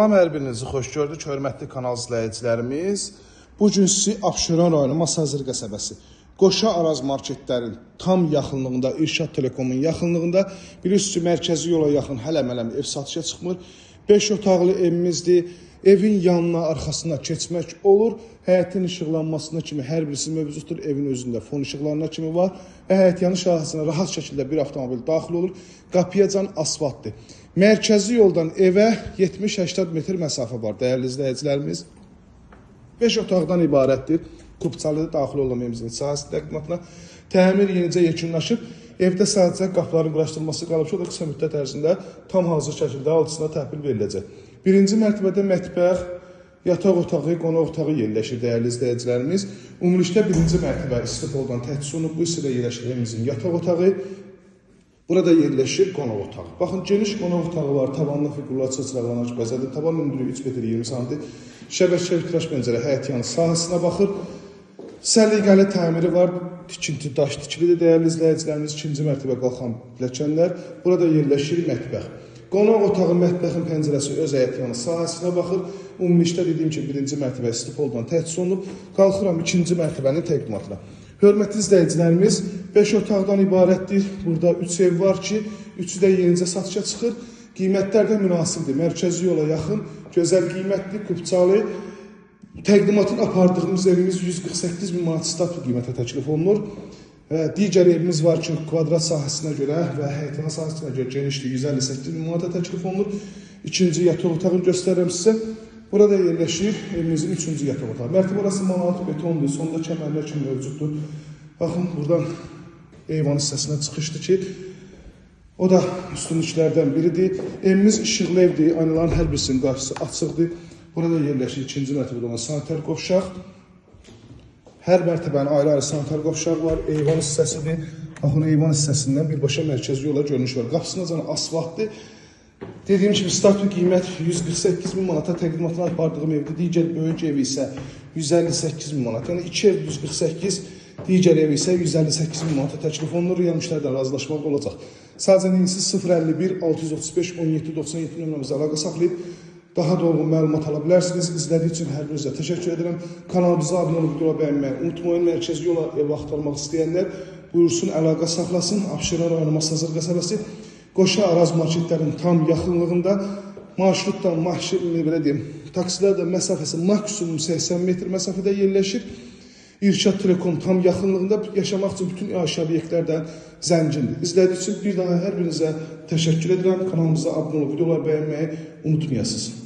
Salam, hər birinizi xoş gördük, hörmətli kanal izləyicilərimiz. Bugün sizi Abşeron rayonu Masazır qəsəbəsi Qoşa Araz marketlərin tam yaxınlığında, İrşad Telekomun yaxınlığında, bilirsiniz ki, mərkəzi yola yaxın hələm ev satışa çıxmır. 5 otaqlı evimizdir. Evin yanına, arxasına keçmək olur. Həyətin işıqlanmasına kimi hər birisi mövcuddur. Evin özündə fon işıqlarına kimi var. Və həyət yanı şahısına rahat şəkildə bir avtomobil daxil olur. Qapıyacan asfaltdır. Mərkəzi yoldan evə 70-80 metr məsafə var, dəyərli izləyicilərimiz. 5 otaqdan ibarətdir. Kubçalı daxil olan evimizin sahəsi təqdimatına təmir yenicə yekunlaşıb. Evdə sadəcə qapıların quraşdırılması qalıb ki, o da qısa müddət ərzində tam hazır şəkildə altısına təhvil veriləcək. Birinci mərtəbədə mətbəx, yataq otağı, qonaq otağı yerləşir, dəyərli izləyicilərimiz. Ümumilikdə birinci mərtəbə istifaddan təchiz olunub. Bu hissədə yerləşir evimizin yataq otağı. Burada yerləşir qonaq otağı. Baxın, geniş qonaq otağı var. Tavanlı figurlar çırçıraqlanmış bəzədir. Tavan hündürlüyü 3 metr 20 sm. Şəbəkəli vitraj pəncərə həyət yanı sahəsinə baxır. Səliqəli təmiri var. Tikinti daş tikilidir, dəyərli izləyicilərimiz. İkinci mərtəbə qalxan pilləkənlər. Burada yerləşir mətbəx. Qonaq otağı mətbəxin pəncərəsi öz həyət yanı sahəsinə baxır. Ümumilikdə dediyim ki, birinci mərtəbə istifaddan təchiz olunub. Qalxıram ikinci mərtəbənin təqdimatına. Hörmətli izləyicilərimiz, 5 otaqdan ibarətdir. Burada 3 ev var ki, 3'ü də yenicə satışa çıxır. Qiymətlər də münasibdir. Mərkəzi yola yaxın, gözəl qiymətli, kubçalı. Təqdimatın apardığımız evimiz 148 bin manat statü qiymətə təklif olunur. Digər evimiz var ki, kvadrat sahəsinə görə və həyətana sahəsinə görə genişliyi 158 bin manata təklif olunur. İkinci yataq otağını göstərirəm sizə. Burada yerləşir evimizin 3-cü yataq otağı. Mərtəbə orası manat betondur, sonunda kəmərlər kimi mövcuddur. Baxın, buradan eyvan hissəsinə çıxışdır ki, o da üstünlüklərdən biridir. Evimiz işıqlı evdir, aynaların hər birisinin qarşısı açıqdır. Burada yerləşir ikinci mərtəbədə olan sanitar qovşaq. Hər mərtəbənin ayrı-ayrı sanitar qovşaq var, eyvan hissəsidir. Baxın, eyvan hissəsindən birbaşa mərkəzi yola görünüş var. Qapısına can asfaltdır. Dediyim kimi, statü qiymət 148 bin manata təqdimatına apardığım evdir. Digər böyük evi isə 158 bin manat. Yəni 2 ev 148, digər evi isə 158 bin manata təklif olunur. Real müştəridən razılaşmaq olacaq. Sadəcə neyinizi 051 635 17 97 nömrəmizə əlaqə saxlayıb daha dolğun məlumat ala bilərsiniz. İzlədiyi üçün hər birinizə təşəkkür edirəm. Kanalımıza abunə olub videoya bəyənməyi unutmayın. Mərkəzi yola ev axtarmaq istəyənlər buyursun, əlaqə saxlasın. Abşeron rayonu Masazır qəsəbəsi Qoşa Araz marketlərin tam yaxınlığında, marşrutdan, belə deyim, taksilərdə məsafəsi maksimum 80 metr məsafədə yerləşir. İrşad Telekom tam yaxınlığında yaşamaq üçün bütün yaşayış obyektlərdən zəngindir. İzlədiyi üçün bir daha hər birinizə təşəkkür edirəm. Kanalımıza abunə olub videolar bəyənməyi unutmayasınız.